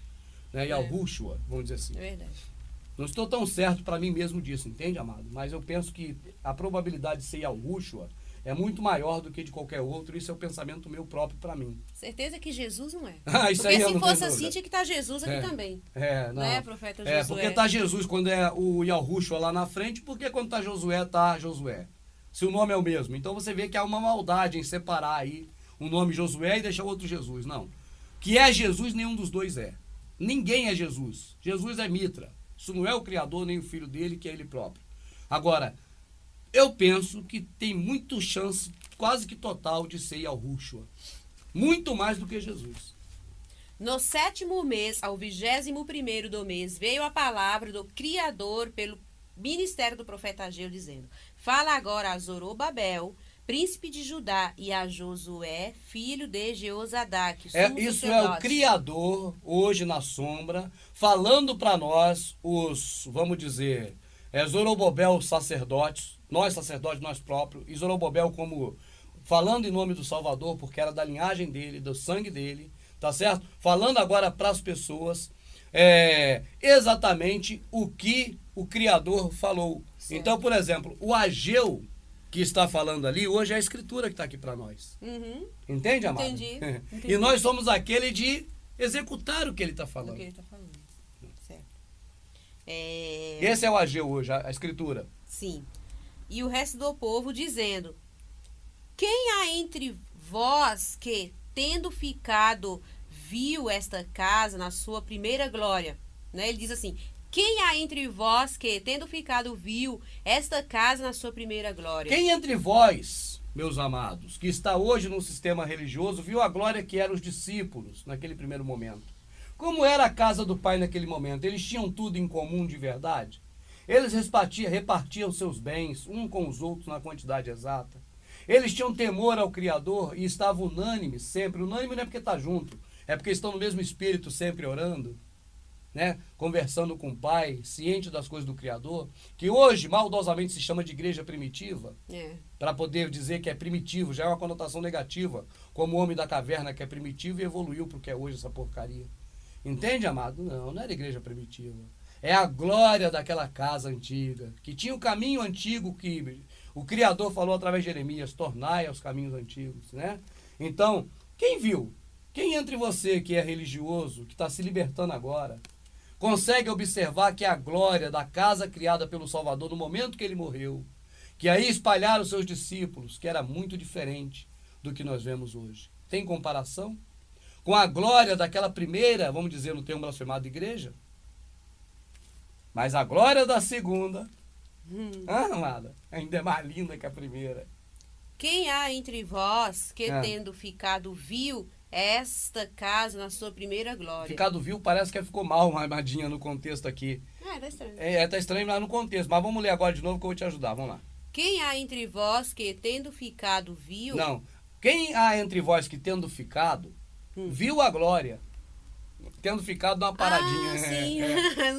A: Né? Yahushua, vamos dizer assim.
B: É verdade.
A: Não estou tão certo para mim mesmo disso, entende, amado? Mas eu penso que a probabilidade de ser Yahushua é muito maior do que de qualquer outro. Isso é o pensamento meu próprio para mim.
B: Certeza que Jesus não é.
A: Isso
B: porque
A: aí eu
B: se
A: não
B: fosse
A: tenho
B: assim,
A: dúvida.
B: tinha que estar Jesus aqui também.
A: Não.
B: Né, profeta Josué?
A: Porque tá Jesus quando é o Yahushua lá na frente, porque quando tá Josué. Se o nome é o mesmo. Então você vê que há uma maldade em separar aí o nome Josué e deixar o outro Jesus. Não. Que é Jesus, nenhum dos dois é. Ninguém é Jesus. Jesus é Mitra. Isso não é o Criador nem o Filho dele, que é ele próprio. Agora, eu penso que tem muito chance, quase que total, de ser Yahushua. Muito mais do que Jesus.
B: No 7º mês, ao 21º do mês, veio a palavra do Criador pelo ministério do profeta Ageu, dizendo: Fala agora a Zorobabel, príncipe de Judá, e a Josué, filho de Jeozadak.
A: Isso é o Criador, hoje na sombra, falando para nós, vamos dizer, Zorobabel sacerdotes, nós próprios, e Zorobabel como falando em nome do Salvador, porque era da linhagem dele, do sangue dele, tá certo? Falando agora para as pessoas exatamente o que o Criador falou. Certo. Então, por exemplo, o Ageu, que está falando ali, hoje é a Escritura que está aqui para nós.
B: Uhum.
A: Entende, amado?
B: Entendi.
A: E nós somos aquele de executar o que ele está falando.
B: O que ele está falando. Certo.
A: Esse é o Ageu hoje, a Escritura.
B: Sim. E o resto do povo dizendo: Quem há entre vós que, tendo ficado, viu esta casa na sua primeira glória? Né? Ele diz assim: Quem há entre vós que, tendo ficado, viu esta casa na sua primeira glória?
A: Quem entre vós, meus amados, que está hoje no sistema religioso, viu a glória que eram os discípulos naquele primeiro momento? Como era a casa do Pai naquele momento? Eles tinham tudo em comum de verdade? Eles repartiam seus bens um com os outros na quantidade exata? Eles tinham temor ao Criador e estavam unânimes sempre. Unânime não é porque está junto, é porque estão no mesmo espírito sempre orando, né? Conversando com o Pai, ciente das coisas do Criador, que hoje maldosamente se chama de igreja primitiva, para poder dizer que é primitivo, já é uma conotação negativa, como o homem da caverna que é primitivo e evoluiu para o que é hoje essa porcaria. Entende, amado? Não era igreja primitiva. É a glória daquela casa antiga, que tinha o caminho antigo que o Criador falou através de Jeremias: tornai aos caminhos antigos, né? Então, quem viu? Quem entre você que é religioso, que está se libertando agora, consegue observar que a glória da casa criada pelo Salvador no momento que ele morreu, que aí espalharam os seus discípulos, que era muito diferente do que nós vemos hoje? Tem comparação com a glória daquela primeira, vamos dizer no termo blasfemado, igreja? Mas a glória da segunda, amada, ainda é mais linda que a primeira.
B: Quem há entre vós que, tendo ficado, viu esta casa na sua primeira glória?
A: Ficado viu, parece que ficou mal, amadinha, no contexto aqui.
B: Tá estranho.
A: Tá estranho lá no contexto, mas vamos ler agora de novo que eu vou te ajudar, vamos lá.
B: Quem há entre vós que, tendo ficado, viu...
A: Não, quem há entre vós que, tendo ficado, viu a glória? Tendo ficado, dá uma paradinha.
B: Sim.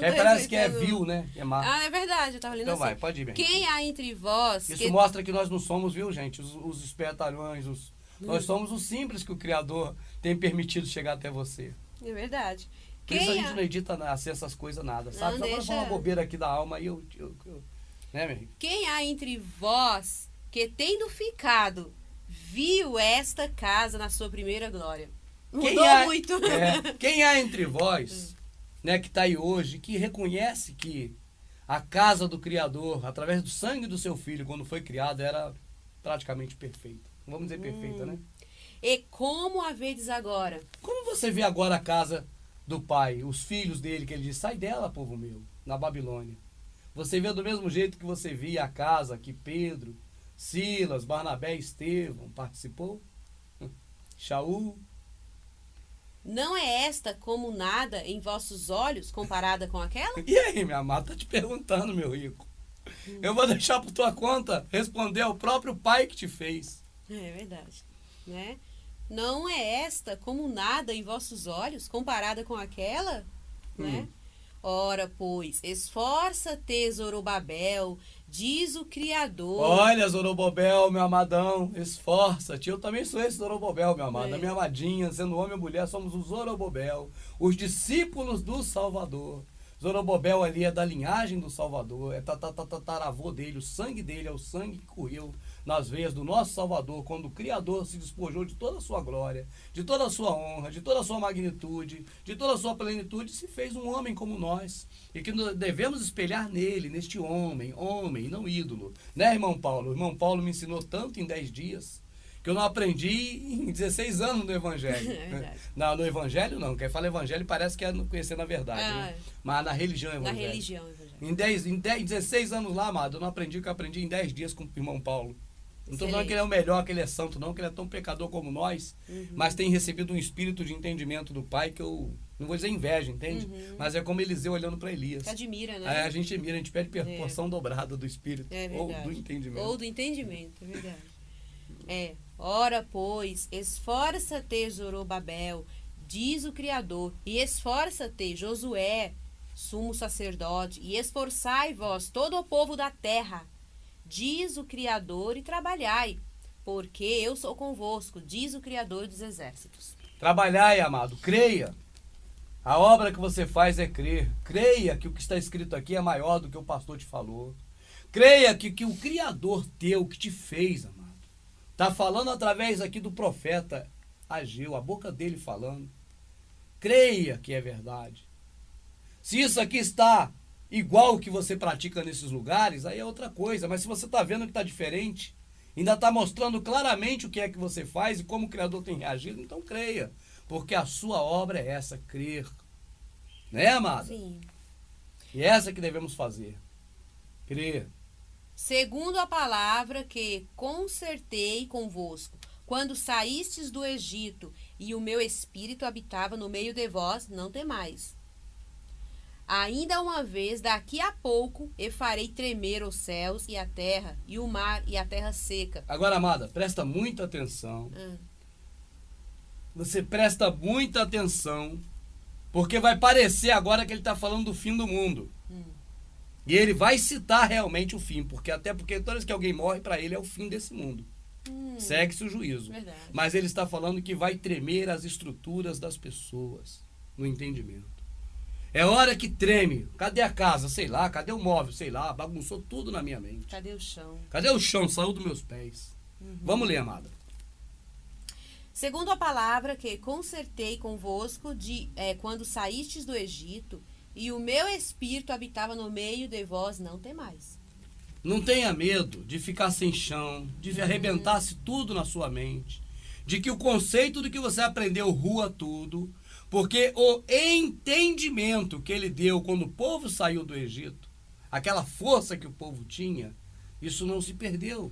A: Parece que é viu, né?
B: É verdade, eu tava lendo
A: então
B: assim.
A: Vai, pode ir bem.
B: Quem há entre vós...
A: Isso mostra que nós não somos, viu, gente? Os espertalhões, nós somos os simples que o Criador tem permitido chegar até você.
B: É verdade.
A: Por isso a gente não edita essas coisas nada, sabe? Só para falar uma bobeira aqui da alma, aí eu né, meu amigo?
B: Quem há entre vós que, tendo ficado, viu esta casa na sua primeira glória? Mudou muito.
A: Quem há entre vós né, que está aí hoje, que reconhece que a casa do Criador, através do sangue do seu filho, quando foi criado, era praticamente perfeita. Vamos dizer perfeita, né?
B: E como a vedes agora?
A: Como você vê agora a casa do pai, os filhos dele, que ele diz, sai dela, povo meu, na Babilônia. Você vê do mesmo jeito que você via a casa que Pedro, Silas, Barnabé e Estevão participou? Shaul?
B: Não é esta como nada em vossos olhos comparada com aquela?
A: E aí, minha amada, tá te perguntando, meu rico. Eu vou deixar por tua conta responder ao próprio pai que te fez.
B: É verdade, né? Não é esta como nada em vossos olhos comparada com aquela, né? Ora, pois, esforça-te, Zorobabel, diz o Criador.
A: Olha, Zorobabel, meu amadão, esforça-te. Eu também sou esse Zorobabel, meu amado. A minha amadinha, sendo homem ou mulher, somos os Zorobabel, os discípulos do Salvador. Zorobabel ali é da linhagem do Salvador, é tataravô dele, o sangue dele é o sangue que correu nas veias do nosso Salvador, quando o Criador se despojou de toda a sua glória, de toda a sua honra, de toda a sua magnitude, de toda a sua plenitude, se fez um homem como nós, e que devemos espelhar nele, neste homem, não ídolo. Né, irmão Paulo? O irmão Paulo me ensinou tanto em 10 dias, que eu não aprendi em 16 anos no Evangelho.
B: É verdade.
A: Não, no Evangelho não, quem fala Evangelho parece que é conhecer na verdade, né? Mas na religião evangélica.
B: Na religião evangélica.
A: Em 16 anos lá, amado, eu não aprendi o que eu aprendi em 10 dias com o irmão Paulo. Não estou falando que ele é o melhor, que ele é santo, não, que ele é tão pecador como nós, mas tem recebido um espírito de entendimento do Pai que eu não vou dizer inveja, entende? Mas é como Eliseu olhando para Elias.
B: Que admira, né?
A: É, a gente admira, a gente pede porção dobrada do espírito, ou do entendimento.
B: Ou do entendimento, é verdade. Ora, pois, esforça-te, Zorobabel, diz o Criador, e esforça-te, Josué, sumo sacerdote, e esforçai-vos todo o povo da terra, diz o Criador, e trabalhai, porque eu sou convosco, diz o Criador dos exércitos.
A: Trabalhai, amado, creia. A obra que você faz é crer. Creia que o que está escrito aqui é maior do que o pastor te falou. Creia que o Criador teu, que te fez, amado, está falando através aqui do profeta Ageu, a boca dele falando. Creia que é verdade. Se isso aqui está igual o que você pratica nesses lugares, aí é outra coisa. Mas se você está vendo que está diferente, ainda está mostrando claramente o que é que você faz e como o Criador tem reagido, então creia. Porque a sua obra é essa, crer. Né, amada?
B: Sim.
A: E é essa que devemos fazer. Crer.
B: Segundo a palavra que concertei convosco, quando saístes do Egito, e o meu espírito habitava no meio de vós, não temais. Ainda uma vez, daqui a pouco, eu farei tremer os céus e a terra, e o mar e a terra seca.
A: Agora, amada, presta muita atenção. Você presta muita atenção, porque vai parecer agora que ele está falando do fim do mundo. E ele vai citar realmente o fim, porque toda vez que alguém morre, para ele é o fim desse mundo. Segue-se o juízo.
B: Verdade.
A: Mas ele está falando que vai tremer as estruturas das pessoas no entendimento. É hora que treme. Cadê a casa? Sei lá. Cadê o móvel? Sei lá. Bagunçou tudo na minha mente.
B: Cadê o chão?
A: Cadê o chão? Saiu dos meus pés. Vamos ler, amada.
B: Segundo a palavra que concertei convosco quando saístes do Egito, e o meu espírito habitava no meio de vós, não temais.
A: Não tenha medo de ficar sem chão, de arrebentar-se tudo na sua mente, de que o conceito do que você aprendeu rua tudo, porque o entendimento que ele deu quando o povo saiu do Egito, aquela força que o povo tinha, isso não se perdeu.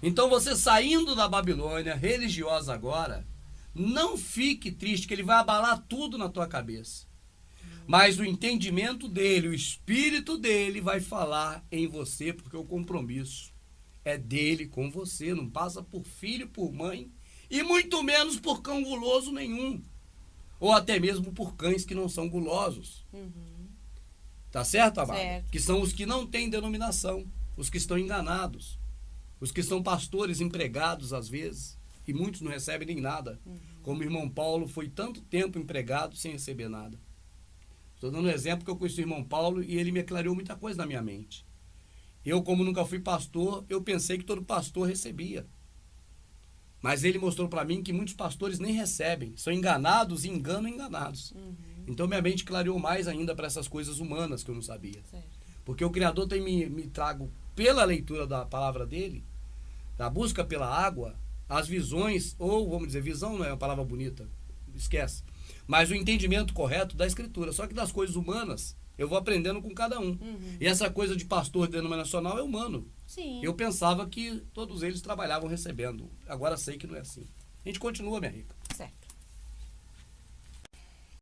A: Então você saindo da Babilônia religiosa agora, não fique triste, que ele vai abalar tudo na tua cabeça. Mas o entendimento dele, o espírito dele vai falar em você, porque o compromisso é dele com você, não passa por filho, por mãe, e muito menos por cão guloso nenhum. Ou até mesmo por cães que não são gulosos. Tá certo, amado?
B: Certo.
A: Que são os que não têm denominação, os que estão enganados, os que são pastores empregados às vezes, e muitos não recebem nem nada. Como o irmão Paulo foi tanto tempo empregado sem receber nada. Estou dando um exemplo que eu conheci o irmão Paulo e ele me aclarou muita coisa na minha mente. Eu, como nunca fui pastor, eu pensei que todo pastor recebia. Mas ele mostrou para mim que muitos pastores nem recebem, são enganados e enganam enganados. Então minha mente clareou mais ainda para essas coisas humanas que eu não sabia.
B: Certo.
A: Porque o Criador tem me trago, pela leitura da palavra dele, da busca pela água, as visões, ou vamos dizer, visão não é uma palavra bonita, esquece. Mas o entendimento correto da Escritura. Só que das coisas humanas, eu vou aprendendo com cada um. E essa coisa de pastor denominacional é humano.
B: Sim.
A: Eu pensava que todos eles trabalhavam recebendo. Agora sei que não é assim. A gente continua, minha rica.
B: Certo.